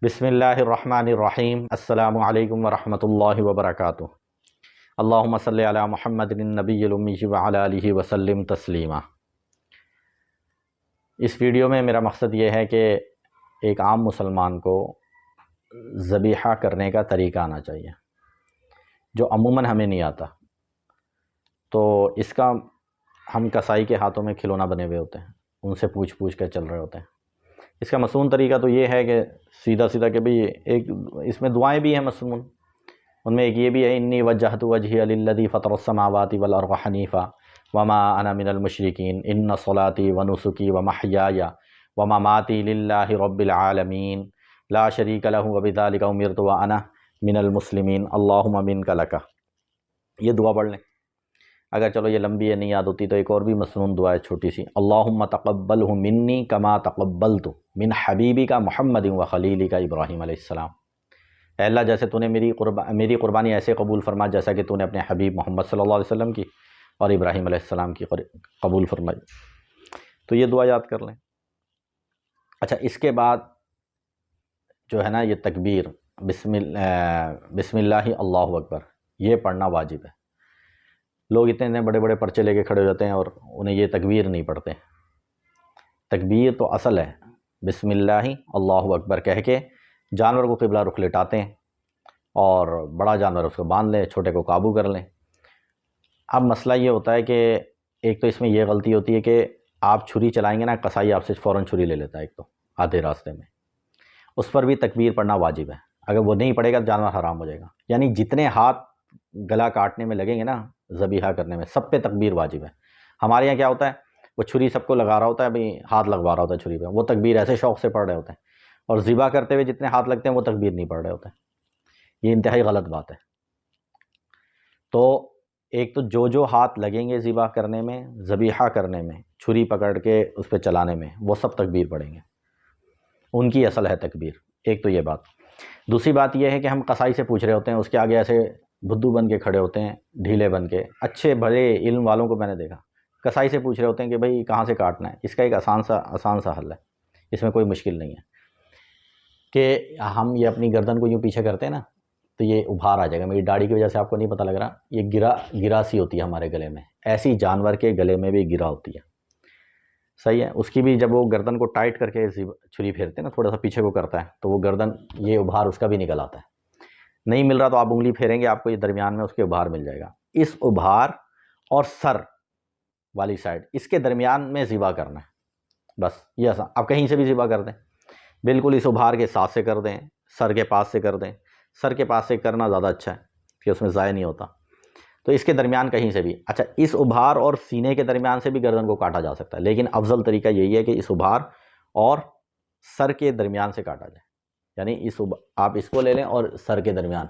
بسم اللہ الرحمن الرحیم۔ السلام علیکم ورحمۃ اللہ وبرکاتہ۔ اللہم صلی علی محمد النبی الامی وعلی آلہ وسلم تسلیما۔ اس ویڈیو میں میرا مقصد یہ ہے کہ ایک عام مسلمان کو ذبیحہ کرنے کا طریقہ آنا چاہیے، جو عموماً ہمیں نہیں آتا۔ تو اس کا ہم کسائی کے ہاتھوں میں کھلونا بنے ہوئے ہوتے ہیں، ان سے پوچھ کے چل رہے ہوتے ہیں۔ اس کا مصنون طریقہ تو یہ ہے کہ سیدھا کہ بھئی ایک اس میں دعائیں بھی ہیں مصنون، ان میں ایک یہ بھی ہے انی وجہت وجہی للذی فطر السماوات والارض حنیفا وما انا من المشرکین ان صلاتی ونسکی ومحیای ومماتی للہ رب العالمین لا شریک لہ وبذالک امرت وانا من المسلمین اللہم منک لک۔ یہ دعا پڑھ لیں۔ اگر چلو یہ لمبی ہے نہیں یاد ہوتی تو ایک اور بھی مصنون دعا ہے چھوٹی سی، اللہم تقبلہ منی کما تقبلت من حبیبک محمد و خلیلک ابراہیم علیہ السلام۔ اے اللہ جیسے تو نے میری قربانی ایسے قبول فرما جیسا کہ تو نے اپنے حبیب محمد صلی اللہ علیہ وسلم کی اور ابراہیم علیہ السلام کی قبول فرمائی۔ تو یہ دعا یاد کر لیں۔ اچھا، اس کے بعد جو ہے نا یہ تکبیر بسم اللہ اللہ اکبر یہ پڑھنا واجب ہے۔ لوگ اتنے بڑے بڑے پرچے لے کے کھڑے ہو جاتے ہیں اور انہیں یہ تکبیر نہیں پڑھتے۔ تکبیر تو اصل ہے بسم اللہ اللہ اکبر کہہ کے جانور کو قبلہ رخ لٹاتے ہیں اور بڑا جانور اس کو باندھ لیں، چھوٹے کو قابو کر لیں۔ اب مسئلہ یہ ہوتا ہے کہ ایک تو اس میں یہ غلطی ہوتی ہے کہ آپ چھری چلائیں گے نا، قصائی آپ سے فوراً چھری لے لیتا ہے ایک تو آدھے راستے میں، اس پر بھی تکبیر پڑھنا واجب ہے۔ اگر وہ نہیں پڑے گا تو جانور حرام ہو جائے گا۔ یعنی جتنے ہاتھ گلا کاٹنے میں لگیں گے نا ذبیحہ کرنے میں، سب پہ تکبیر واجب ہے۔ ہمارے یہاں کیا ہوتا ہے، وہ چھری سب کو لگا رہا ہوتا ہے، بھئی ہاتھ لگوا رہا ہوتا ہے چھری پہ، وہ تکبیر ایسے شوق سے پڑھ رہے ہوتے ہیں، اور ذبح کرتے ہوئے جتنے ہاتھ لگتے ہیں وہ تکبیر نہیں پڑھ رہے ہوتے ہیں۔ یہ انتہائی غلط بات ہے۔ تو ایک تو جو ہاتھ لگیں گے ذبح کرنے میں، ذبیحہ کرنے میں، چھری پکڑ کے اس پہ چلانے میں، وہ سب تکبیر پڑھیں گے، ان کی اصل ہے تکبیر۔ ایک تو یہ بات۔ دوسری بات یہ ہے کہ ہم قصائی سے پوچھ رہے ہوتے ہیں، اس کے آگے ایسے بدھو بن کے کھڑے ہوتے ہیں، ڈھیلے بن کے، اچھے بڑے علم والوں کو میں نے دیکھا قصائی سے پوچھ رہے ہوتے ہیں کہ بھئی کہاں سے کاٹنا ہے۔ اس کا ایک آسان سا حل ہے، اس میں کوئی مشکل نہیں ہے کہ ہم یہ اپنی گردن کو یوں پیچھے کرتے ہیں نا تو یہ ابھار آ جائے گا۔ میری داڑھی کی وجہ سے آپ کو نہیں پتہ لگ رہا، یہ گرا سی ہوتی ہے ہمارے گلے میں، ایسی جانور کے گلے میں بھی گرا ہوتی ہے، صحیح ہے۔ اس کی بھی جب وہ گردن کو ٹائٹ کر کے چھری پھیرتے ہیں نا، تھوڑا سا پیچھے کو کرتا ہے تو وہ گردن یہ ابھار اس کا بھی نکل آتا ہے۔ نہیں مل رہا تو آپ انگلی پھیریں گے، آپ کو یہ درمیان میں اس کے ابھار مل جائے گا۔ اس ابھار اور سر والی سائڈ، اس کے درمیان میں ذبح کرنا ہے، بس یہ آسان۔ آپ کہیں سے بھی ذبح کر دیں، بالکل اس ابھار کے ساتھ سے کر دیں، سر کے پاس سے کر دیں۔ سر کے پاس سے کرنا زیادہ اچھا ہے کہ اس میں ضائع نہیں ہوتا۔ تو اس کے درمیان کہیں سے بھی، اچھا اس ابھار اور سینے کے درمیان سے بھی گردن کو کاٹا جا سکتا ہے، لیکن افضل طریقہ یہی ہے کہ اس ابھار اور سر کے درمیان سے کاٹا جائے۔ یعنی آپ اس کو لے لیں اور سر کے درمیان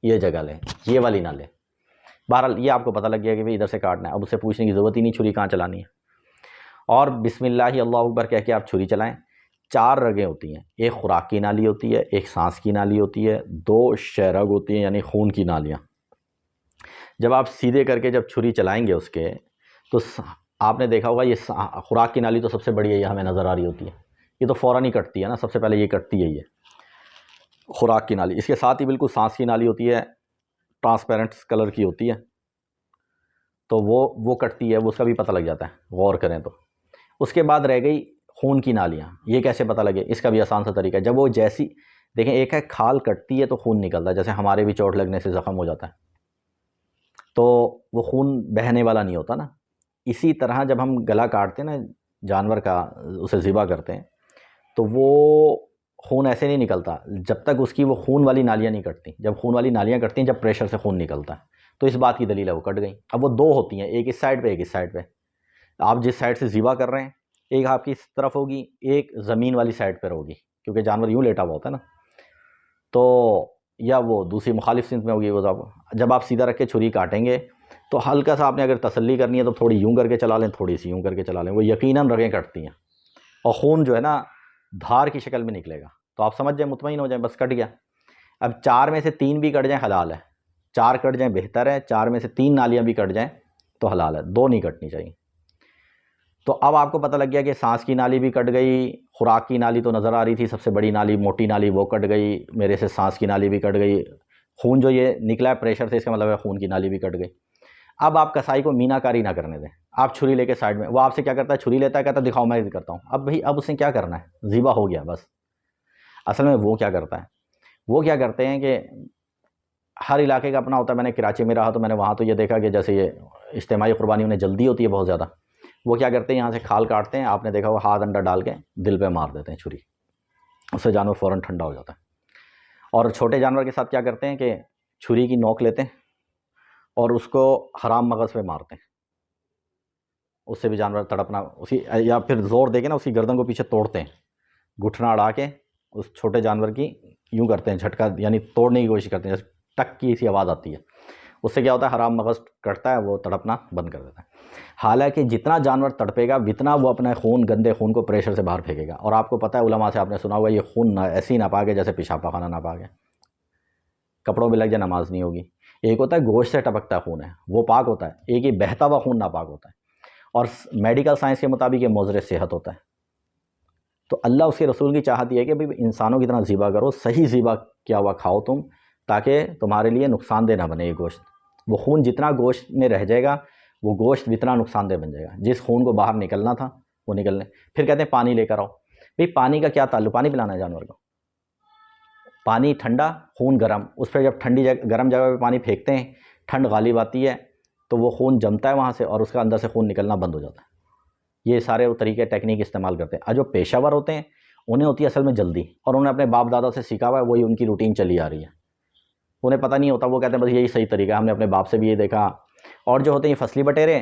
یہ جگہ لیں، یہ والی نہ لیں۔ بہرحال یہ آپ کو پتہ لگ گیا کہ بھئی ادھر سے کاٹنا ہے، اب اسے پوچھنے کی ضرورت ہی نہیں چھری کہاں چلانی ہے۔ اور بسم اللہ اللہ اکبر کہہ کے آپ چھری چلائیں۔ 4 رگیں ہوتی ہیں، ایک خوراک کی نالی ہوتی ہے، ایک سانس کی نالی ہوتی ہے، 2 شہرگ ہوتی ہیں یعنی خون کی نالیاں۔ جب آپ سیدھے کر کے جب چھری چلائیں گے اس کے، تو آپ نے دیکھا ہوگا یہ خوراک کی نالی تو سب سے بڑی ہے، یہ ہمیں نظر آ رہی ہوتی ہے، یہ تو فوراً ہی کٹتی ہے نا، سب سے پہلے یہ کٹتی ہے، یہ خوراک کی نالی۔ اس کے ساتھ ہی بالکل سانس کی نالی ہوتی ہے، ٹرانسپیرنٹ کلر کی ہوتی ہے، تو وہ کٹتی ہے، وہ اس کا بھی پتہ لگ جاتا ہے غور کریں تو۔ اس کے بعد رہ گئی خون کی نالیاں، یہ کیسے پتہ لگے؟ اس کا بھی آسان سا طریقہ ہے۔ جب وہ جیسی دیکھیں، ایک ہے کھال کٹتی ہے تو خون نکلتا ہے، جیسے ہمارے بھی چوٹ لگنے سے زخم ہو جاتا ہے تو وہ خون بہنے والا نہیں ہوتا نا۔ اسی طرح جب ہم گلا کاٹتے ہیں نا جانور کا، اسے ذبح کرتے ہیں تو وہ خون ایسے نہیں نکلتا جب تک اس کی وہ خون والی نالیاں نہیں کٹتی۔ جب خون والی نالیاں کٹتی ہیں، جب پریشر سے خون نکلتا ہے، تو اس بات کی دلیل ہے وہ کٹ گئی۔ اب وہ 2 ہوتی ہیں، ایک اس سائڈ پہ ایک اس سائڈ پہ۔ آپ جس سائڈ سے ذبح کر رہے ہیں، ایک آپ کی اس طرف ہوگی، ایک زمین والی سائڈ پر ہوگی، کیونکہ جانور یوں لیٹا ہوا ہوتا ہے نا، تو یا وہ دوسری مخالف سمت میں ہوگی۔ وہ جب آپ سیدھا رکھ کے چھری کاٹیں گے تو ہلکا سا آپ نے اگر تسلی کرنی ہے تو تھوڑی یوں کر کے چلا لیں، تھوڑی سی یوں کر کے چلا لیں، وہ یقیناً رگیں کٹتی ہیں اور خون جو ہے نا دھار کی شکل میں نکلے گا، تو آپ سمجھ جائیں، مطمئن ہو جائیں، بس کٹ گیا۔ اب 4 میں سے 3 بھی کٹ جائیں حلال ہے، 4 کٹ جائیں بہتر ہے، 4 میں سے 3 نالیاں بھی کٹ جائیں تو حلال ہے، 2 نہیں کٹنی چاہیے۔ تو اب آپ کو پتہ لگ گیا کہ سانس کی نالی بھی کٹ گئی، خوراک کی نالی تو نظر آ رہی تھی، سب سے بڑی نالی موٹی نالی وہ کٹ گئی، میرے سے سانس کی نالی بھی کٹ گئی، خون جو یہ نکلا ہے پریشر سے، اس کا مطلب ہے خون کی نالی بھی کٹ گئی۔ اب آپ کسائی کو مینا کاری نہ کرنے دیں، آپ چھری لے کے سائڈ میں، وہ آپ سے کیا کرتا ہے، چھری لیتا ہے، کہتا ہے دکھاؤ میں کرتا ہوں، اب بھائی اب اس نے کیا کرنا ہے، ذبح ہو گیا بس۔ اصل میں وہ کیا کرتا ہے، وہ کیا کرتے ہیں کہ ہر علاقے کا اپنا ہوتا ہے، میں نے کراچی میں رہا تو میں نے وہاں تو یہ دیکھا کہ جیسے یہ اجتماعی قربانی انہیں جلدی ہوتی ہے بہت زیادہ، وہ کیا کرتے ہیں یہاں سے کھال کاٹتے ہیں، آپ نے دیکھا وہ ہاتھ انڈا ڈال کے دل پہ مار دیتے ہیں چھری، اس سے جانور فوراً ٹھنڈا ہو جاتا ہے۔ اور چھوٹے جانور کے ساتھ کیا کرتے ہیں کہ چھری کی نوک لیتے ہیں اور اس کو حرام مغز پہ مارتے ہیں، اس سے بھی جانور تڑپنا، اسی یا پھر زور دے کے نا اسی گردن کو پیچھے توڑتے ہیں، گھٹنا اڑا کے اس چھوٹے جانور کی یوں کرتے ہیں جھٹکا، یعنی توڑنے کی کوشش کرتے ہیں، جیسے ٹک کی سی آواز آتی ہے، اس سے کیا ہوتا ہے حرام مغز کٹتا ہے، وہ تڑپنا بند کر دیتا ہے۔ حالانکہ جتنا جانور تڑپے گا اتنا وہ اپنا خون، گندے خون کو پریشر سے باہر پھینکے گا، اور آپ کو پتہ ہے علماء سے آپ نے سنا ہوگا یہ خون ایسی ناپاک ہے جیسے پیشاب پاخانہ ناپاک ہے، کپڑوں میں لگ جائے نماز نہیں ہوگی۔ ایک ہوتا ہے گوشت سے ٹپکتا خون ہے وہ پاک ہوتا ہے، ایک یہ بہتا ہوا خون ناپاک ہوتا ہے، اور میڈیکل سائنس کے مطابق یہ مضر صحت ہوتا ہے۔ تو اللہ اس کے رسول کی چاہت یہ ہے کہ بھئی انسانوں کی طرح ذبح کرو، صحیح ذبح کیا ہوا کھاؤ تم، تاکہ تمہارے لیے نقصان دہ نہ بنے یہ گوشت۔ وہ خون جتنا گوشت میں رہ جائے گا وہ گوشت اتنا نقصان دہ بن جائے گا، جس خون کو باہر نکلنا تھا وہ نکلنے۔ پھر کہتے ہیں پانی لے کر آؤ، بھئی پانی کا کیا تعلق، پانی پلانا ہے جانور کو، پانی ٹھنڈا خون گرم، اس پہ جب ٹھنڈی گرم جگہ پہ پانی پھینکتے ہیں، ٹھنڈ غالب آتی ہے تو وہ خون جمتا ہے وہاں سے، اور اس کا اندر سے خون نکلنا بند ہو جاتا ہے۔ یہ سارے وہ طریقے ٹیکنیک استعمال کرتے ہیں، اور جو پیشہ ور ہوتے ہیں انہیں ہوتی ہے اصل میں جلدی، اور انہوں نے اپنے باپ دادا سے سیکھا ہوا ہے، وہی ان کی روٹین چلی آ رہی ہے، انہیں پتہ نہیں ہوتا، وہ کہتے ہیں بس یہی صحیح طریقہ ہے، ہم نے اپنے باپ سے بھی یہ دیکھا۔ اور جو ہوتے ہیں یہ فصلی بٹیرے،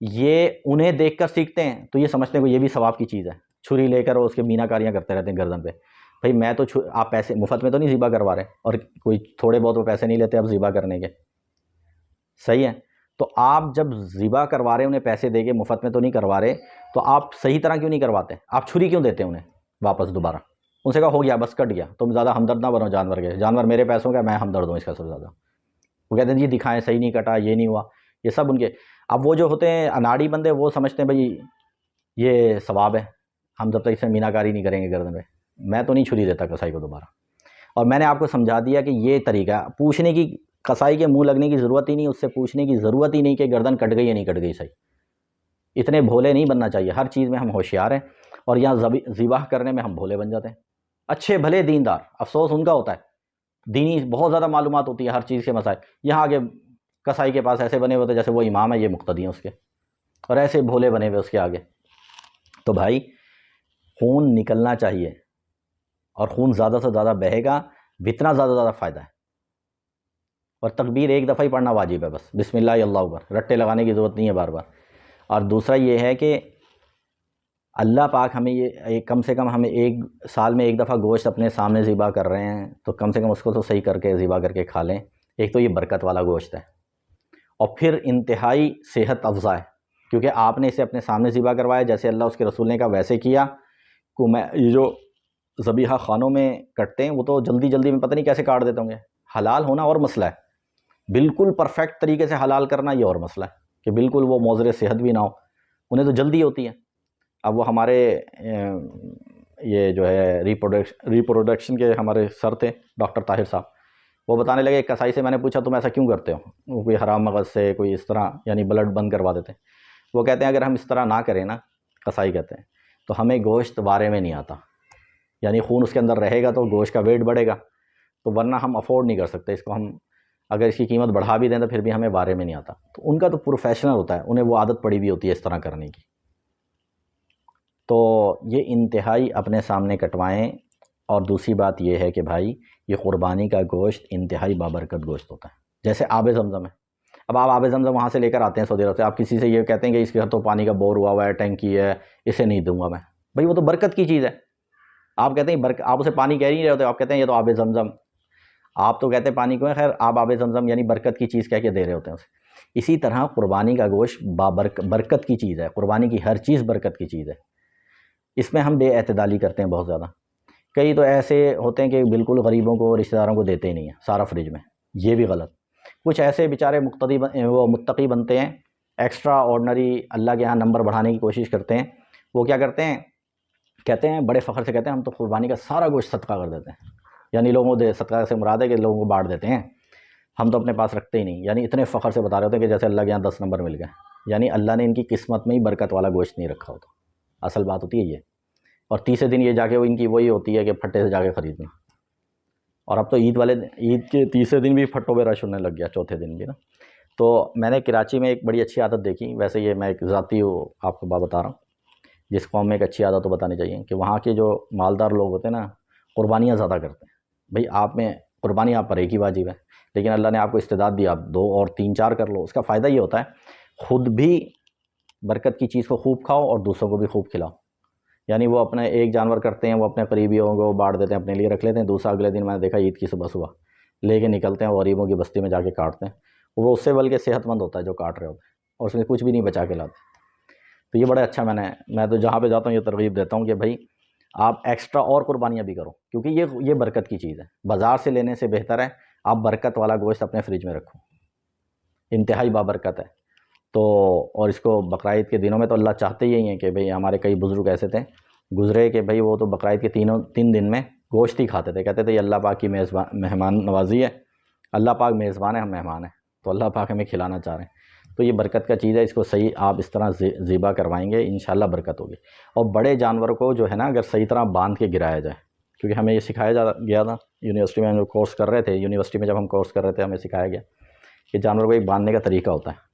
یہ انہیں دیکھ کر سیکھتے ہیں تو یہ سمجھتے ہیں کہ یہ بھی ثواب کی چیز ہے، چھری لے کر اس کے مینا کاریاں کرتے رہتے ہیں گردن پہ۔ بھائی میں تو آپ پیسے مفت میں تو نہیں ذبح کروا رہے، اور کوئی تھوڑے بہت وہ پیسے نہیں لیتے اب ذبح کرنے کے، صحیح ہے؟ تو آپ جب ذبح کروا رہے انہیں پیسے دے کے، مفت میں تو نہیں کروا رہے، تو آپ صحیح طرح کیوں نہیں کرواتے، آپ چھری کیوں دیتے ہیں انہیں واپس دوبارہ؟ ان سے کہا ہو گیا بس کٹ گیا، تم زیادہ ہمدرد نہ بنو جانور کے، جانور میرے پیسوں کا، میں ہمدرد ہوں اس کا سب سے زیادہ۔ وہ کہتے ہیں جی دکھائیں صحیح نہیں کٹا، یہ نہیں ہوا، یہ سب ان کے۔ اب وہ جو ہوتے ہیں اناڑی بندے، وہ سمجھتے ہیں بھائی یہ ثواب ہے، ہم جب تک اس میں مینا کاری نہیں کریں گے گردن پہ، میں تو نہیں چھری دیتا کسائی کو دوبارہ۔ اور میں نے آپ کو سمجھا دیا کہ یہ طریقہ ہے پوچھنے کی، کسائی کے منہ لگنے کی ضرورت ہی نہیں، اس سے پوچھنے کی ضرورت ہی نہیں کہ گردن کٹ گئی یا نہیں کٹ گئی صحیح۔ اتنے بھولے نہیں بننا چاہیے، ہر چیز میں ہم ہوشیار ہیں، اور یہاں ذبح کرنے میں ہم بھولے بن جاتے ہیں۔ اچھے بھلے دیندار، افسوس ان کا ہوتا ہے، دینی بہت زیادہ معلومات ہوتی ہے ہر چیز کے مسائل، یہاں آگے کسائی کے پاس ایسے بنے ہوتے جیسے وہ امام ہے، یہ مقتدی ہیں اس کے، اور ایسے بھولے بنے ہوئے اس کے آگے۔ تو بھائی خون نکلنا چاہیے، اور خون زیادہ سے زیادہ بہے گا، اتنا زیادہ زیادہ فائدہ ہے۔ اور تکبیر ایک دفعہ ہی پڑھنا واجب ہے، بس بسم اللہ اللہ اکبر، رٹے لگانے کی ضرورت نہیں ہے بار بار۔ اور دوسرا یہ ہے کہ اللہ پاک ہمیں یہ کم سے کم ہمیں ایک سال میں ایک دفعہ گوشت اپنے سامنے ذبح کر رہے ہیں، تو کم سے کم اس کو تو صحیح کر کے ذبح کر کے کھا لیں۔ ایک تو یہ برکت والا گوشت ہے، اور پھر انتہائی صحت افزا ہے، کیونکہ آپ نے اسے اپنے سامنے ذبح کروایا، جیسے اللہ اس کے رسول نے کہا ویسے کیا۔ یہ جو ذبیحہ خانوں میں کٹتے ہیں وہ تو جلدی جلدی میں پتہ نہیں کیسے کاٹ دیتے ہوں گے، حلال ہونا اور مسئلہ ہے، بالکل پرفیکٹ طریقے سے حلال کرنا یہ اور مسئلہ ہے، کہ بالکل وہ مضر صحت بھی نہ ہو، انہیں تو جلدی ہوتی ہے۔ اب وہ ہمارے یہ جو ہے ریپروڈکشن کے ہمارے سر تھے ڈاکٹر طاہر صاحب، وہ بتانے لگے، ایک کسائی سے میں نے پوچھا تم ایسا کیوں کرتے ہو، وہ کوئی حرام مغز سے کوئی اس طرح یعنی بلڈ بند کروا دیتے ہیں۔ وہ کہتے ہیں اگر ہم اس طرح نہ کریں نا، کسائی کہتے ہیں، تو ہمیں گوشت وارے میں نہیں آتا، یعنی خون اس کے اندر رہے گا تو گوشت کا ویٹ بڑھے گا، تو ورنہ ہم افورڈ نہیں کر سکتے اس کو، ہم اگر اس کی قیمت بڑھا بھی دیں تو پھر بھی ہمیں وارے میں نہیں آتا۔ تو ان کا تو پروفیشنل ہوتا ہے، انہیں وہ عادت پڑی ہوئی ہوتی ہے اس طرح کرنے کی۔ تو یہ انتہائی اپنے سامنے کٹوائیں۔ اور دوسری بات یہ ہے کہ بھائی یہ قربانی کا گوشت انتہائی بابرکت گوشت ہوتا ہے، جیسے آب زمزم ہے۔ اب آپ آب زمزم وہاں سے لے کر آتے ہیں سعودی عرب سے، آپ کسی سے یہ کہتے ہیں کہ اس کے گھر تو پانی کا بور ہوا ہوا ہے، ٹینکی ہے، اسے نہیں دوں گا میں، بھائی وہ تو برکت کی چیز ہے۔ آپ کہتے ہیں آپ اسے پانی کہہ نہیں رہے ہوتے، آپ کہتے ہیں یہ تو آب زمزم، آپ تو کہتے ہیں پانی کو ہے، خیر آپ آب زمزم یعنی برکت کی چیز کہہ کے دے رہے ہوتے ہیں اسے۔ اسی طرح قربانی کا گوشت برکت کی چیز ہے، قربانی کی ہر چیز برکت کی چیز ہے۔ اس میں ہم بے اعتدالی کرتے ہیں بہت زیادہ، کئی تو ایسے ہوتے ہیں کہ بالکل غریبوں کو رشتہ داروں کو دیتے ہی نہیں ہیں، سارا فریج میں، یہ بھی غلط۔ کچھ ایسے بیچارے متقی بنتے ہیں، ایکسٹرا آرڈنری اللہ کے یہاں نمبر بڑھانے کی کوشش کرتے ہیں، وہ کیا کرتے ہیں، کہتے ہیں بڑے فخر سے کہتے ہیں ہم تو قربانی کا سارا گوشت صدقہ کر دیتے ہیں، یعنی لوگوں کو صدقہ سے مراد ہے کہ لوگوں کو بانٹ دیتے ہیں، ہم تو اپنے پاس رکھتے ہی نہیں، یعنی اتنے فخر سے بتا رہے ہوتے ہیں کہ جیسے اللہ کے یہاں 10 نمبر مل گئے، یعنی اللہ نے ان کی قسمت میں ہی برکت والا گوشت نہیں رکھا ہوتا، اصل بات ہوتی ہے یہ۔ اور تیسرے دن یہ جا کے وہ ان کی وہی ہوتی ہے کہ پھٹے سے جا کے خریدنا، اور اب تو عید کے تیسرے دن بھی پھٹوں پہ رش ہونے لگ گیا، چوتھے دن بھی نا۔ تو میں نے کراچی میں ایک بڑی اچھی عادت دیکھی، ویسے یہ میں ایک ذاتی آپ کو بات بتا رہا ہوں، جس قوم میں ایک اچھی عادت تو بتانی چاہیے کہ وہاں کے جو مالدار لوگ ہوتے ہیں نا، قربانیاں زیادہ کرتے ہیں۔ بھئی آپ میں قربانی آپ پر ایک ہی واجب ہے، لیکن اللہ نے آپ کو استعداد دی، آپ 2 اور 3 4 کر لو، اس کا فائدہ یہ ہوتا ہے خود بھی برکت کی چیز کو خوب کھاؤ اور دوسروں کو بھی خوب کھلاؤ۔ یعنی وہ اپنے ایک جانور کرتے ہیں، وہ اپنے قریبیوں کو بانٹ دیتے ہیں، اپنے لیے رکھ لیتے ہیں، دوسرا اگلے دن میں نے دیکھا عید کی صبح لے کے نکلتے ہیں، غریبوں کی بستی میں جا کے کاٹتے ہیں، وہ اس سے بلکہ صحت مند ہوتا ہے جو کاٹ رہے ہوتے ہیں، اور اس میں کچھ بھی نہیں بچا کے لاتے۔ تو یہ بڑا اچھا میں تو جہاں پہ جاتا ہوں یہ ترغیب دیتا ہوں کہ بھائی آپ ایکسٹرا اور قربانیاں بھی کرو، کیونکہ یہ برکت کی چیز ہے، بازار سے لینے سے بہتر ہے آپ برکت والا گوشت اپنے فریج میں رکھو، انتہائی بابرکت ہے۔ تو اور اس کو بقرعید کے دنوں میں تو اللہ چاہتے ہی ہیں کہ بھئی ہمارے کئی بزرگ ایسے تھے گزرے کہ بھئی وہ تو بقرعید کے 3 دن میں گوشت ہی کھاتے تھے، کہتے تھے یہ اللہ پاک کی مہمان نوازی ہے، اللہ پاک میزبان ہے، ہم مہمان ہیں، تو اللہ پاک ہمیں کھلانا چاہ رہے ہیں۔ تو یہ برکت کا چیز ہے، اس کو صحیح آپ اس طرح ذبح کروائیں گے انشاءاللہ برکت ہوگی۔ اور بڑے جانور کو جو ہے نا اگر صحیح طرح باندھ کے گرایا جائے، کیونکہ ہمیں یہ سکھایا گیا تھا یونیورسٹی میں، ہم جو کورس کر رہے تھے، یونیورسٹی میں جب ہم کورس کر رہے تھے ہمیں سکھایا گیا کہ جانور کو ایک باندھنے کا طریقہ ہوتا ہے،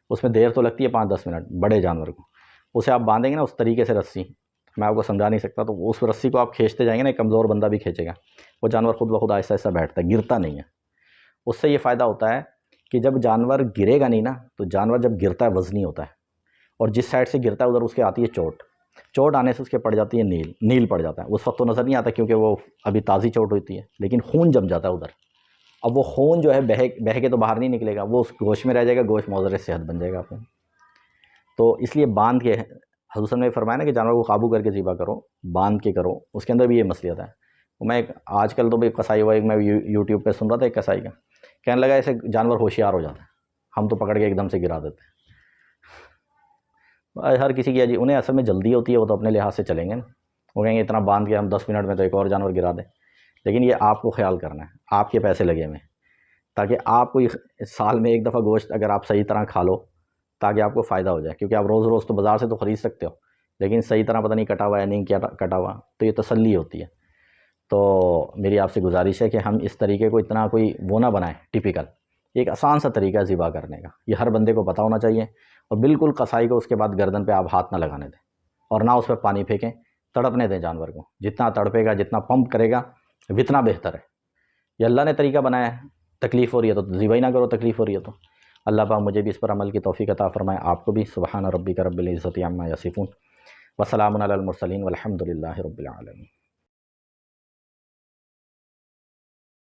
اس میں دیر تو لگتی ہے 5-10 منٹ، بڑے جانور کو اسے آپ باندھیں گے نا اس طریقے سے رسی، میں آپ کو سمجھا نہیں سکتا، تو اس رسی کو آپ کھینچتے جائیں گے نا، ایک کمزور بندہ بھی کھینچے گا، وہ جانور خود بخود آہستہ آہستہ بیٹھتا ہے، گرتا نہیں ہے۔ اس سے یہ فائدہ ہوتا ہے کہ جب جانور گرے گا نہیں نا، تو جانور جب گرتا ہے وزنی ہوتا ہے، اور جس سائڈ سے گرتا ہے ادھر اس کے آتی ہے چوٹ آنے سے اس کے پڑ جاتی ہے نیل پڑ جاتا ہے، اس وقت تو نظر نہیں آتا کیونکہ وہ ابھی تازی چوٹ ہوتی ہے، لیکن خون جم جاتا ہے ادھر، اب وہ خون جو ہے بہہ کے تو باہر نہیں نکلے گا، وہ اس گوشت میں رہ جائے گا، گوشت مضر صحت بن جائے گا آپ کو۔ تو اس لیے باندھ کے، حضور صلی اللہ علیہ وسلم نے فرمایا نا کہ جانور کو قابو کر کے ذبح کرو، باندھ کے کرو، اس کے اندر بھی یہ مصلحت ہے۔ میں آج کل تو بھی قصائی ہوا، ایک میں یوٹیوب پہ سن رہا تھا ایک قصائی کا، کہنے لگا ایسے جانور ہوشیار ہو جاتا ہے، ہم تو پکڑ کے ایک دم سے گرا دیتے ہیں۔ ہر کسی کی انہیں اصل میں جلدی ہوتی ہے، وہ تو اپنے لحاظ سے چلیں گے نا، وہ کہیں گے اتنا باندھ کے ہم 10 منٹ میں تو ایک اور جانور گرا دیں، لیکن یہ آپ کو خیال کرنا ہے، آپ کے پیسے لگے ہوئے، تاکہ آپ کو سال میں ایک دفعہ گوشت اگر آپ صحیح طرح کھا لو تاکہ آپ کو فائدہ ہو جائے، کیونکہ آپ روز تو بازار سے تو خرید سکتے ہو، لیکن صحیح طرح پتہ نہیں کٹا ہوا ہے نہیں کیا کٹا ہوا، تو یہ تسلی ہوتی ہے۔ تو میری آپ سے گزارش ہے کہ ہم اس طریقے کو اتنا کوئی وہ نہ بنائیں ٹپیکل، ایک آسان سا طریقہ ذبح کرنے کا، یہ ہر بندے کو پتہ ہونا چاہیے، اور بالکل قصائی کو اس کے بعد گردن پہ آپ ہاتھ نہ لگانے دیں، اور نہ اس پہ پانی پھینکیں، تڑپنے دیں جانور کو، جتنا تڑپے گا جتنا پمپ کرے گا اتنا بہتر ہے۔ یہ اللہ نے طریقہ بنایا ہے، تکلیف ہو رہی ہے تو ذبح ہی نہ کرو، تکلیف ہو رہی ہے تو۔ اللہ پاک مجھے بھی اس پر عمل کی توفیق عطا فرمائے، آپ کو بھی۔ سبحان ربک رب العزت عما یصفون وسلام علی المرسلین والحمد للہ رب العالمین۔